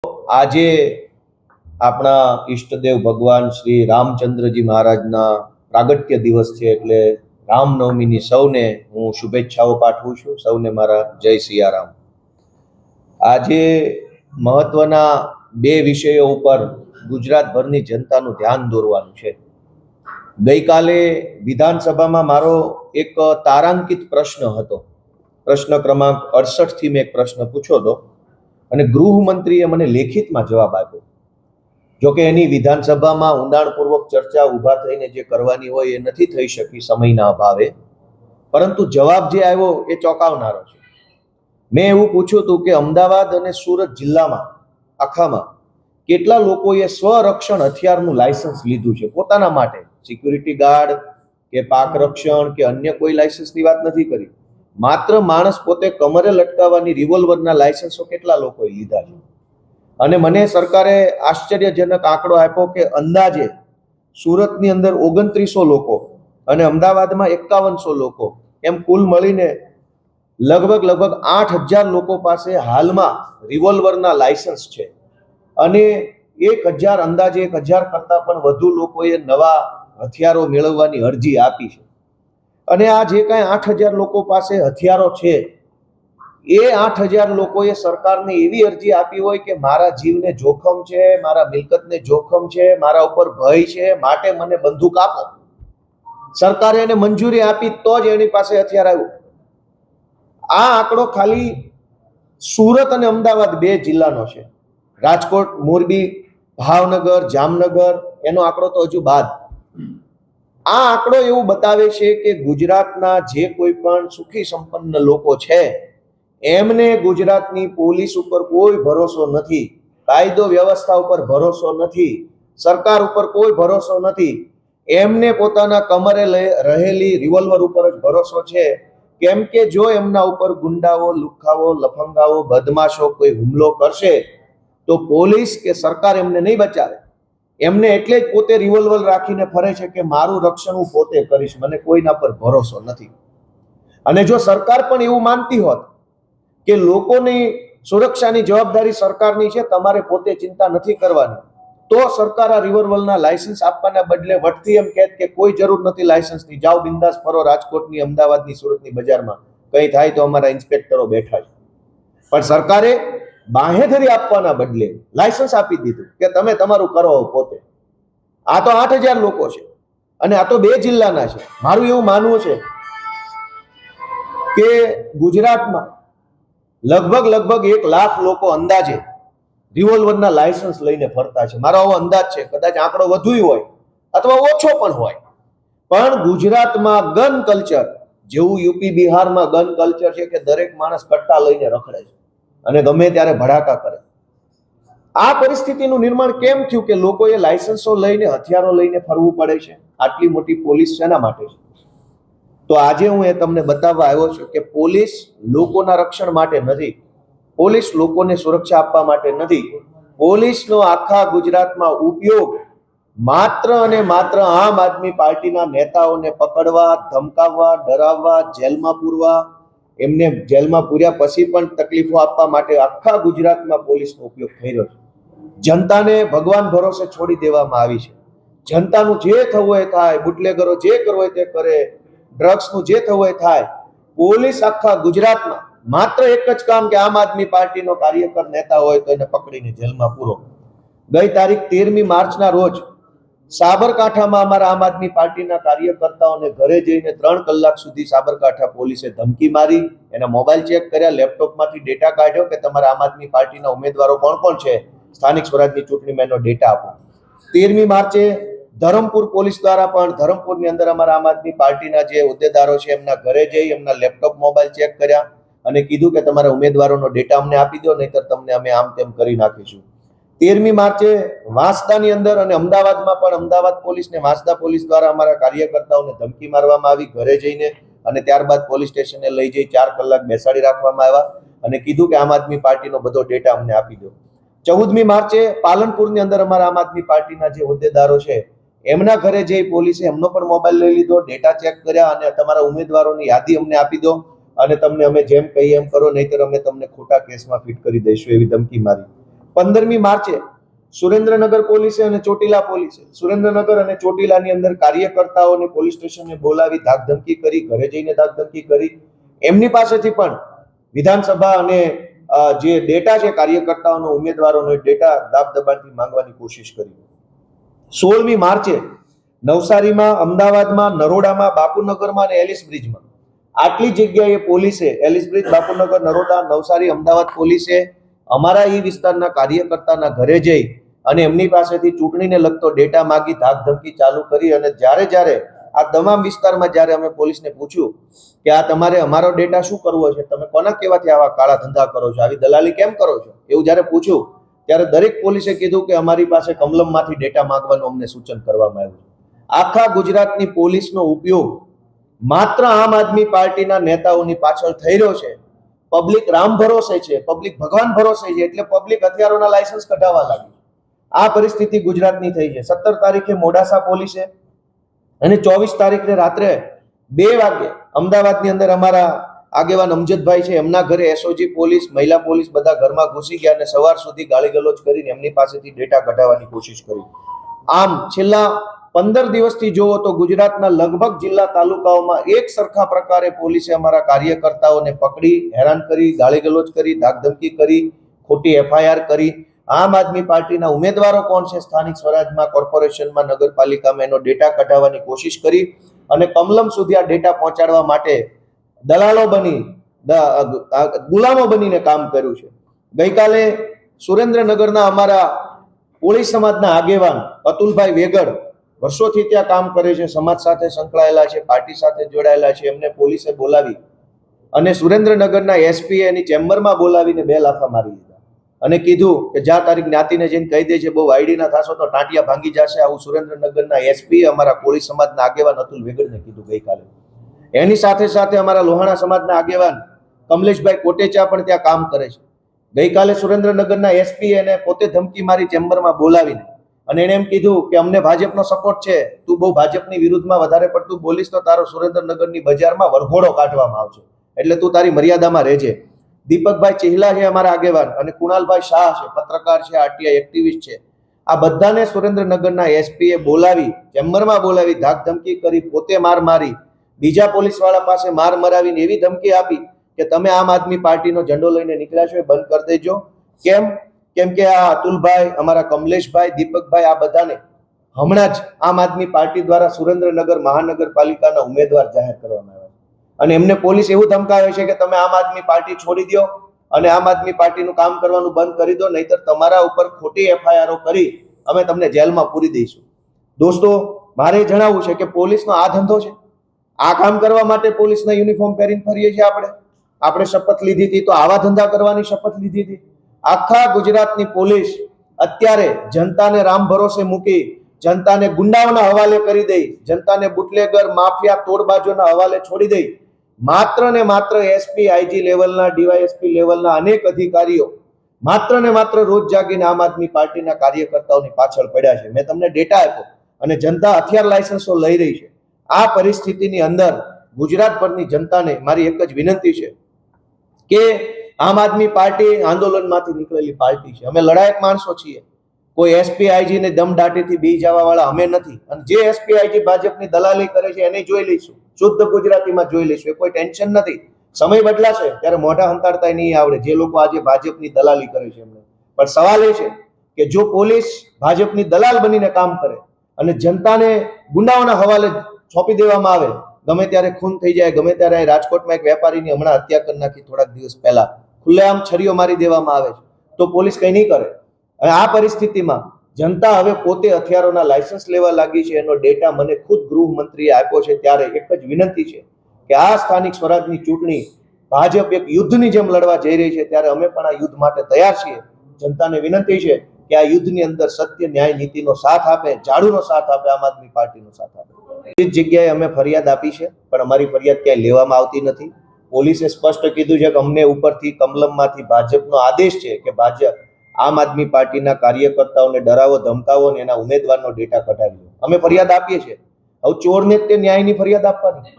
આજે આપણા ઈષ્ટદેવ ભગવાન શ્રી રામચંદ્રજી મહારાજના પ્રાગટ્ય દિવસ છે, એટલે રામનવમીની સૌને હું શુભેચ્છાઓ પાઠવું છું. સૌને મારા જય સિયારામ. આજે મહત્વના બે વિષયો ઉપર ગુજરાતભરની જનતાનું ધ્યાન દોરવાનું છે. ગઈકાલે વિધાનસભામાં મારો એક તારાંકિત પ્રશ્ન હતો. પ્રશ્ન ક્રમાંક 68 થી મેં એક પ્રશ્ન પૂછ્યો હતો અને ગૃહમંત્રીએ મને લેખિતમાં જવાબ આપ્યો. જોકે એની વિધાનસભામાં ઊંડાણપૂર્વક ચર્ચા ઊભા થઈને જે કરવાની હોય એ નથી થઈ શકી સમયના અભાવે, પરંતુ જવાબ જે આવ્યો એ ચોંકાવનારો છે. મેં એવું પૂછ્યું હતું કે અમદાવાદ અને સુરત જિલ્લામાં આખામાં કેટલા લોકોએ સ્વરક્ષણ હથિયારનું લાયસન્સ લીધું છે પોતાના માટે, સિક્યુરિટી ગાર્ડ કે પાક રક્ષણ કે અન્ય કોઈ લાયસન્સની વાત નથી કરી. માત્ર માણસ પોતે કમરે લટકાવવાની રિવોલ્વરના લાયસન્સો કેટલા લોકોએ લીધા છે. અને મને સરકારે આશ્ચર્યજનક આંકડો આપ્યો કે અંદાજે સુરતની અંદર 2900 લોકો અને અમદાવાદમાં 5100 લોકો, એમ કુલ મળીને લગભગ 8000 લોકો પાસે હાલમાં રિવોલ્વરના લાયસન્સ છે. અને 1000 અંદાજે 1000 કરતાં પણ વધુ લોકોએ નવા હથિયારો મેળવવાની અરજી આપી છે. અને આ જે કાંઈ 8000 લોકો પાસે હથિયારો છે, એ 8000 લોકોએ સરકારને એવી અરજી આપી હોય કે મારા જીવને જોખમ છે, મારા મિલકતને જોખમ છે, મારા ઉપર ભય છે, માટે મને બંદૂક આપો. સરકારે એને મંજૂરી આપી તો જ એની પાસે હથિયાર આવ્યું. આ આંકડો ખાલી સુરત અને અમદાવાદ બે જિલ્લાનો છે. રાજકોટ, મોરબી, ભાવનગર, જામનગર એનો આંકડો તો હજુ બાદ. આ આંકડો એવું બતાવે છે કે ગુજરાતના જે કોઈ પણ સુખી સંપન્ન લોકો છે એમને ગુજરાતની પોલીસ ઉપર કોઈ ભરોસો નથી, કાયદો વ્યવસ્થા ઉપર ભરોસો નથી, સરકાર ઉપર કોઈ ભરોસો નથી. એમને પોતાના કમરે રહેલી રિવોલ્વર ઉપર જ ભરોસો છે. કેમ કે જો એમના ઉપર ગુંડાઓ, લુખ્ખાઓ, લફંગાઓ, બદમાશો કોઈ હુમલો કરશે તો પોલીસ કે સરકાર એમને નહીં બચાવે. એમને એટલે જ પોતે રિવોલ્વર રાખીને ફરે છે કે મારું રક્ષણ હું પોતે કરીશ, મને કોઈના પર ભરોસો નથી. અને જો સરકાર પણ એવું માનતી હોત કે લોકોની સુરક્ષાની જવાબદારી સરકારની છે, તમારે પોતે ચિંતા નથી કરવાની, તો સરકાર આ રિવોલ્વરના લાયસન્સ આપવાના બદલે વટથી એમ કહેત કે કોઈ જરૂર નથી લાયસન્સની, જાઓ બિંદાસ ફરો રાજકોટની, અમદાવાદની, સુરતની બજારમાં, કંઈ થાય તો અમારા ઇન્સ્પેક્ટરો બેઠા છે. પણ સરકારે બાંહેધરી આપવાના બદલે લાયસન્સ આપી દીધું કે તમે તમારું કરો પોતે. આ તો 8000 લોકો છે અને આ તો બે જિલ્લાના છે. મારું એવું માનવું છે કે ગુજરાતમાં લગભગ 1 લાખ લોકો અંદાજે રિવોલ્વરના લાયસન્સ લઈને ફરતા છે. મારો આવો અંદાજ છે, કદાચ આંકડો વધુ હોય અથવા ઓછો પણ હોય. પણ ગુજરાતમાં ગન કલ્ચર જેવું યુપી બિહારમાં ગન કલ્ચર છે કે દરેક માણસ કટ્ટા લઈને રખડે છે અને ગમે ત્યારે ભડાકા કરે. આ પરિસ્થિતિનું નિર્માણ કેમ થયું કે લોકોએ લાયસન્સો લઈને, હથિયારો લઈને ફરવું પડે છે? આટલી મોટી પોલીસ શેના માટે છે? તો આજે હું એ તમને બતાવવા આવ્યો છું કે પોલીસ લોકોના રક્ષણ માટે નથી, પોલીસ લોકોને સુરક્ષા આપવા માટે નથી. પોલીસનો આખા ગુજરાતમાં ઉપયોગ માત્ર અને માત્ર આમ આદમી પાર્ટીના નેતાઓને પકડવા, ધમકાવવા, ડરાવવા, જેલમાં પૂરવા, એમને જેલમાં પૂર્યા પછી પણ તકલીફો આપવા માટે આખા ગુજરાતમાં પોલીસનો ઉપયોગ થઈ રહ્યો છે. જનતાને ભગવાન ભરોસે છોડી દેવામાં આવી છે. જનતાનું જે થવું હોય થાય, બુટલેગરો જે કરવું હોય તે કરે, ડ્રગ્સનું જે થવું હોય થાય. પોલીસ આખા ગુજરાતમાં માત્ર એક જ કામ કે આમ આદમી પાર્ટીનો કાર્યકર નેતા હોય તો એને પકડીને જેલમાં પૂરો. ગઈ તારીખ 13મી માર્ચના રોજ સાબરકાંઠામાં અમારા આમ આદમી પાર્ટીના કાર્યકર્તાઓને ઘરે જઈને 3 કલાક સુધી સાબરકાંઠા પોલીસે ધમકી મારી, એના મોબાઈલ ચેક કર્યા, લેપટોપમાંથી ડેટા કાઢ્યો કે તમારા આમ આદમી પાર્ટીના ઉમેદવારો કોણ કોણ છે, સ્થાનિક સ્વરાજની ચૂંટણીમાં એનો ડેટા આપો. 13મી માર્ચે ધરમપુર પોલીસ દ્વારા પણ ધરમપુરની અંદર અમારા આમ આદમી પાર્ટીના જે હોદ્દેદારો છે એમના ઘરે જઈ એમના લેપટોપ, મોબાઈલ ચેક કર્યા અને કીધું કે તમારા ઉમેદવારોનો ડેટા અમને આપી દો, નહીતર તમને અમે આમ તેમ કરી નાખીશું. 13મી માર્ચે વાંસદાની અંદર અને અમદાવાદમાં પણ અમદાવાદ પોલીસ ને વાંસદા પોલીસ દ્વારા અમારા કાર્યકર્તાઓને ધમકી મારવામાં આવી ઘરે જઈને, અને ત્યારબાદ પોલીસ સ્ટેશને લઈ જઈ 4 કલાક બેસાડી રાખવામાં આવ્યા અને કીધું કે આમ આદમી પાર્ટીનો બધો ડેટા અમને આપી દો. 14મી માર્ચે પાલનપુરની અંદર અમારા આમ આદમી પાર્ટીના જે હોદ્દેદારો છે એમના ઘરે જઈ પોલીસે એમનો પણ મોબાઈલ લઈ લીધો, ડેટા ચેક કર્યા અને તમારા ઉમેદવારોની યાદી અમને આપી દો અને તમને અમે જેમ કહીએ એમ કરો, નહીતર અમે તમને ખોટા કેસમાં ફિટ કરી દઈશું, એવી ધમકી મારી. 15મી માર્ચે સુરેન્દ્રનગર પોલીસે અને ચોટીલા પોલીસે સુરેન્દ્રનગર અને ચોટીલાની અંદર કાર્યકર્તાઓને પોલીસ સ્ટેશને બોલાવી ધાકધમકી કરી, ઘરે જઈને ધાકધમકી કરી. એમની પાસેથી પણ વિધાનસભા અને જે ડેટા છે કાર્યકર્તાઓનો, ઉમેદવારોનો ડેટા દાબ દબાણથી માંગવાની કોશિશ કરી. 16મી માર્ચે નવસારીમાં, અમદાવાદમાં, નરોડામાં, બાપુનગરમાં અને એલિસ બ્રિજમાં આટલી જગ્યાએ પોલીસે, એલિસ બ્રિજ, બાપુનગર, નરોડા, નવસારી, અમદાવાદ પોલીસે અમારા એ વિસ્તારના કાર્યકર્તાના ઘરે જઈ અને એમની પાસેથી ચૂંટણીને લગતો ડેટા માંગી ધાકધમકી ચાલુ કરી. અને જ્યારે આ તમામ વિસ્તારમાં જ્યારે અમે પોલીસને પૂછ્યું કે આ તમારે અમારો ડેટા શું કરવો છે, તમે કોના કહેવાથી આવા કાળા ધંધા કરો છો, આવી દલાલી કેમ કરો છો, એવું જ્યારે પૂછ્યું ત્યારે દરેક પોલીસે કીધું કે અમારી પાસે કમલમમાંથી ડેટા માંગવાનું અમને સૂચન કરવામાં આવ્યું. આખા ગુજરાતની પોલીસનો ઉપયોગ માત્ર આમ આદમી પાર્ટીના નેતાઓની પાછળ થઈ રહ્યો છે. પબ્લિક રામ ભરોસે છે, પબ્લિક ભગવાન ભરોસે છે, એટલે પબ્લિક હથિયારોના લાયસન્સ કઢાવવા લાગી. આ પરિસ્થિતિ ગુજરાતની થઈ છે. 17 તારીખે મોડાસા પોલીસે અને 24 તારીખે રાત્રે 2 વાગે અમદાવાદની અંદર અમારા આગેવાન અમજદભાઈ છે, એમના ઘરે એસઓજી પોલીસ, મહિલા પોલીસ બધા ઘરમાં ઘૂસી ગયા અને સવાર સુધી ગાળી ગલોચ કરીને એમની પાસેથી ડેટા કઢાવવાની કોશિશ કરી. આમ છેલ્લા 15 દિવસથી જોવો તો ગુજરાતના લગભગ જિલ્લા તાલુકાઓમાં એક સરખા પ્રકારે પોલીસે અમારા કાર્યકર્તાઓને પકડી, હેરાન કરી, ગાળી ગલોચ કરી, ધાકધમકી કરી, ખોટી એફઆઈઆર કરી. આમ આદમી પાર્ટીના ઉમેદવારો કોણ છે સ્થાનિક સ્વરાજમાં, કોર્પોરેશનમાં, નગરપાલિકામાં, એનો ડેટા કઢાવવાની કોશિશ કરી અને કમલમ સુધી આ ડેટા પહોંચાડવા માટે દલાલો બની, ગુલામો બનીને કામ કર્યું છે. ગઈકાલે સુરેન્દ્રનગરના અમારા કોળી સમાજના આગેવાન અતુલભાઈ વેગડ વર્ષોથી ત્યાં કામ કરે છે, સમાજ સાથે સંકળાયેલા છે, પાર્ટી સાથે જોડાયેલા છે, એમને પોલીસે બોલાવી અને સુરેન્દ્રનગરના એસપી એની ચેમ્બરમાં બોલાવીને 2 લાફા મારી દીધા અને કીધું કે જા તારી જ્ઞાતિને જઈને કહી દે છે, બહુ વાયડી ના થશો તો ટાંટિયા ભાંગી જશે. આવું સુરેન્દ્રનગરના એસપી અમારા કોળી સમાજના આગેવાન અતુલ વેગડને કીધું ગઈકાલે. એની સાથે અમારા લોહાણા સમાજના આગેવાન કમલેશભાઈ કોટેચા પણ ત્યાં કામ કરે છે. ગઈકાલે સુરેન્દ્રનગરના એસપી એને પોતે ધમકી મારી ચેમ્બરમાં બોલાવીને અને એને એમ કીધું કે અમને ભાજપનો સપોર્ટ છે, તું બહુ ભાજપની વિરુદ્ધમાં વધારે પડતું બોલીશ તો તારો સુરેન્દ્રનગરની બજારમાં વરઘોડો કાઢવામાં આવશે, એટલે તું તારી મર્યાદામાં રહેજે. દીપકભાઈ ચિહલા છે અમારા આગેવાન અને કુણાલભાઈ શાહ છે, પત્રકાર છે, આરટીઆઈ એક્ટિવિસ્ટ છે. આ બધાને સુરેન્દ્રનગરના એસપીએ બોલાવી, ચેમ્બરમાં બોલાવી, ધાકધમકી કરી, પોતે માર મારી, બીજા પોલીસવાળા પાસે માર મરાવીને એવી ધમકી આપી કે તમે આમ આદમી પાર્ટીનો ઝંડો લઈને નીકળ્યા છો એ બંધ કરી દેજો. કેમ કે આ અતુલભાઈ, અમારા કમલેશભાઈ, દીપકભાઈ, આ બધાને હમણાં જ આમ આદમી પાર્ટી દ્વારા સુરેન્દ્રનગર મહાનગરપાલિકાના ઉમેદવાર જાહેર કરવામાં આવ્યા અને એમને પોલીસ એવું ધમકાવે છે કે તમે આમ આદમી પાર્ટી છોડી દો અને આમ આદમી પાર્ટીનું કામ કરવાનું બંધ કરી દો, નહીતર તમારા ઉપર ખોટી એફઆઈઆરો કરી અમે તમને જેલમાં પૂરી દઈશું. દોસ્તો, મારે જણાવવું છે કે પોલીસનો આ ધંધો છે. આ કામ કરવા માટે પોલીસના યુનિફોર્મ પહેરીને ફરીએ છીએ આપણે શપથ લીધી હતી તો આવા ધંધા કરવાની શપથ લીધી હતી. આખા ગુજરાતની પોલીસ અત્યારે જનતાને રામ ભરોસે મૂકી, જનતાને ગુંડાઓના હવાલે કરી દઈ, જનતાને બુટલેગર, માફિયા, તોડબાજોના હવાલે છોડી દઈ, માત્ર ને માત્ર એસપી, આઈજી લેવલના, ડીવાયએસપી લેવલના અનેક અધિકારીઓ માત્ર ને માત્ર રોજ જાગીને આમ આદમી પાર્ટીના કાર્યકર્તાઓની પાછળ પડ્યા છે. મેં તમને ડેટા આપ્યો અને જનતા હથિયાર લાયસન્સો લઈ રહી છે. આ પરિસ્થિતિની અંદર ગુજરાતભરની જનતાને મારી એક જ વિનંતી છે કે આમ આદમી પાર્ટી આંદોલનમાંથી નીકળેલી પાર્ટી છે. અમે લડાયક માણસો છીએ. કોઈ એસપી આઈજી ને દમદાટીથી બી જવા વાળા અમે નથી. અને જે એસપી આઈજી ભાજપની દલાલી કરે છે એને જોઈ લઈશું, શુદ્ધ ગુજરાતીમાં જોઈ લઈશું. એ કોઈ ટેન્શન નથી. સમય બદલાશે ત્યારે મોઢા હંતાડતા નહીં આવડે જે લોકો આજે ભાજપની દલાલી કરે છે એમને. પણ સવાલ એ છે કે જો પોલીસ ભાજપની દલાલ બનીને કામ કરે અને જનતાને ગુંડાઓના હવાલે સોંપી દેવામાં આવે, ગમે ત્યારે ખૂન થઈ જાય, ગમે ત્યારે રાજકોટમાં એક વેપારીની હમણાં હત્યા કરી નાખી થોડાક દિવસ પહેલા, ખુલ્લેઆમ છરીઓ મારી દેવામાં આવે છે, તો પોલીસ કંઈ નહીં કરે. અને આ પરિસ્થિતિમાં જનતા હવે પોતે હથિયારોના લાયસન્સ લેવા લાગી છે. એનો ડેટા મને ખુદ ગૃહમંત્રીએ આપ્યો છે. ત્યારે એક જ વિનંતી છે કે આ સ્થાનિક સ્વરાજની ચૂંટણી ભાજપ એક યુદ્ધની જેમ લડવા જઈ રહી છે, ત્યારે અમે પણ આ યુદ્ધ માટે તૈયાર છીએ. જનતાને વિનંતી છે કે આ યુદ્ધની અંદર સત્ય, ન્યાય, નીતિનો સાથ આપે, ઝાડુનો સાથ આપે, આમ આદમી પાર્ટીનો સાથ આપે. એ જગ્યાએ અમે ફરિયાદ આપી છે પણ અમારી ફરિયાદ ક્યાંય લેવામાં આવતી નથી. પોલીસે સ્પષ્ટ કીધું છે કે અમને ઉપરથી કમલમમાંથી ભાજપનો આદેશ છે કે ભાજપ આમ આદમી પાર્ટીના કાર્યકર્તાઓને ડરાવો, ધમકાવો ને એના ઉમેદવારનો ડેટા કઢાવી. અમે ફરિયાદ આપીએ છીએ. હવે ચોરને તે ન્યાયની ફરિયાદ આપવાની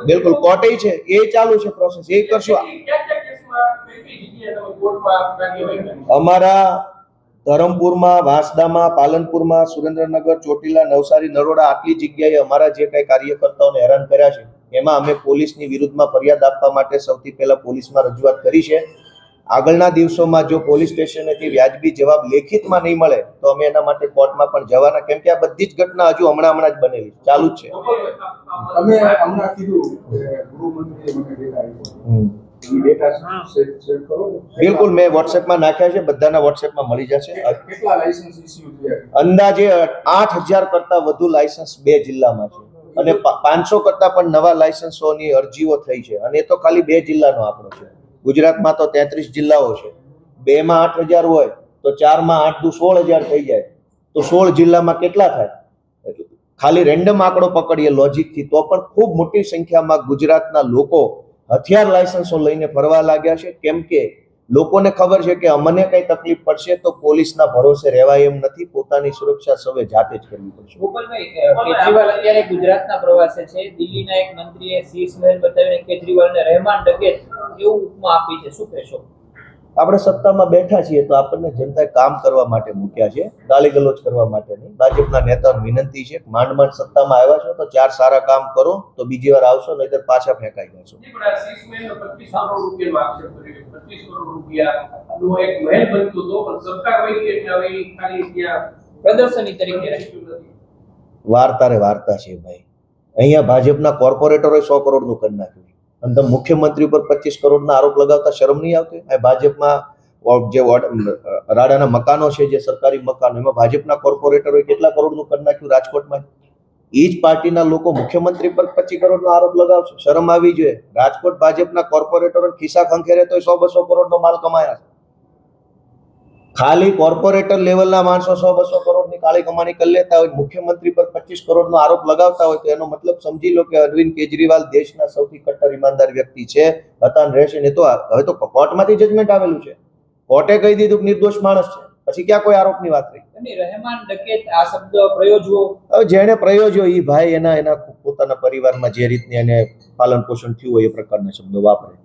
બિલકુલ કોર્ટે છે, એ ચાલુ છે પ્રોસેસ, એ કરશું. અમારા ધરમપુરમાં, વાંસદામાં, પાલનપુરમાં, સુરેન્દ્રનગર, ચોટીલા, નવસારી, નરોડા આટલી જગ્યાએ અમારા જે કઈ કાર્યકર્તાઓને હેરાન કર્યા છે એમાં અમે પોલીસની વિરુદ્ધમાં ફરિયાદ આપવા માટે સૌથી પહેલા પોલીસમાં રજૂઆત કરી છે. આગળના દિવસોમાં જો પોલીસ સ્ટેશનેથી વ્યાજબી જવાબ લેખિતમાં નહીં મળે તો અમે એના માટે કોર્ટમાં પણ જવાના, કેમ કે આ બધી જ ઘટના હજુ હમણાં જ બનેલી ચાલુ જ છે. તમે હમણાં કીધું કે ગૃહમંત્રીએ મને ડેટા શેર કરો. બિલકુલ, મેં વોટ્સએપમાં નાખ્યા છે, બધાના વોટ્સએપમાં મળી જશે. કેટલા લાયસન્સ ઇસ્યુ થયા? અંદાજે 8000 કરતા વધુ લાયસન્સ 2 જિલ્લામાં છે અને 500 કરતા પણ નવા લાયસન્સોની અરજીઓ થઈ છે અને એ તો ખાલી 2 જિલ્લાનો આંકડો છે. ગુજરાતમાં તો 33 જિલ્લાઓ છે, 2માં 8000 હોય તો 4માં 8 દુ 16000 થઈ જાય તો 16 જિલ્લામાં કેટલા થાય? ખાલી રેન્ડમ આંકડો પકડીએ લોજિકથી તો પણ ખૂબ મોટી સંખ્યામાં ગુજરાતના લોકો હથિયાર લાયસન્સો લઈને ફરવા લાગ્યા છે, કેમ કે લોકોને ખબર છે કે અમને કઈ તકલીફ પડશે તો પોલીસના ભરોસે રહેવાય એમ નથી, પોતાની સુરક્ષા સૌએ જાતે જ કરવી પડશે. ગોપાલભાઈ, કેજરીવાલ અત્યારે ગુજરાતના પ્રવાસે છે. દિલ્હીના એક મંત્રીએ શીશ મહેલ બતાવીને કેજરીવાલને રહેમાન ડકેત એવું ઉપમા આપી છે, શું કહેશો? આપણે સત્તામાં બેઠા છીએ તો આપણને જનતાએ કામ કરવા માટે મૂક્યા છે, ગાલી ગલોચ કરવા માટે નહીં. ભાજપના નેતાઓને વિનંતી છે કે માંડ સત્તામાં આવ્યા છો તો 4 સારા કામ કરો તો બીજી વાર આવશો, નહીંતર પાછા ફેંકાઈ જશો. પ્રદર્શની તરીકે વાર્તા છે ભાઈ. અહીંયા ભાજપના કોર્પોરેટરોએ 100 કરોડનું કરી નાખ્યું અને તમે મુખ્યમંત્રી ઉપર 25 કરોડના આરોપ લગાવતા શરમ નહીં આવતી? આ ભાજપમાં જે રાડાના મકાનો છે, જે સરકારી મકાનો, એમાં ભાજપના કોર્પોરેટરોએ કેટલા કરોડનું કરી નાખ્યું રાજકોટમાં? એ જ પાર્ટીના લોકો મુખ્યમંત્રી પર 25 કરોડનો આરોપ લગાવશે, શરમ આવી જોઈએ. રાજકોટ ભાજપના કોર્પોરેટરો ખિસ્સા ખંખેરે તો 100-200 કરોડનો માલ કમાયા છે. ખાલી કોર્પોરેટર લેવલના માણસો 100-200 કરોડની કાળી કમાણી કરી લેતા હોય, મુખ્યમંત્રી પર 25 કરોડનો આરોપ લગાવતા હોય તો એનો મતલબ સમજી લો કે અરવિંદ કેજરીવાલ દેશના સૌથી કટ્ટર ઈમાનદાર વ્યક્તિ છે, હતા ને રહેશે. ને તો હવે તો કોર્ટમાંથી જજમેન્ટ આવેલું છે, કોર્ટે કહી દીધું કે નિર્દોષ માણસ છે, પછી ક્યાં કોઈ આરોપની વાત રહી? રહેમાન ડકેત આ શબ્દ પ્રયોજવો, હવે જેને પ્રયોજ્યો એ ભાઈ એના પોતાના પરિવારમાં જે રીતની એને પાલન પોષણ થયું હોય એ પ્રકારના શબ્દો વાપરે.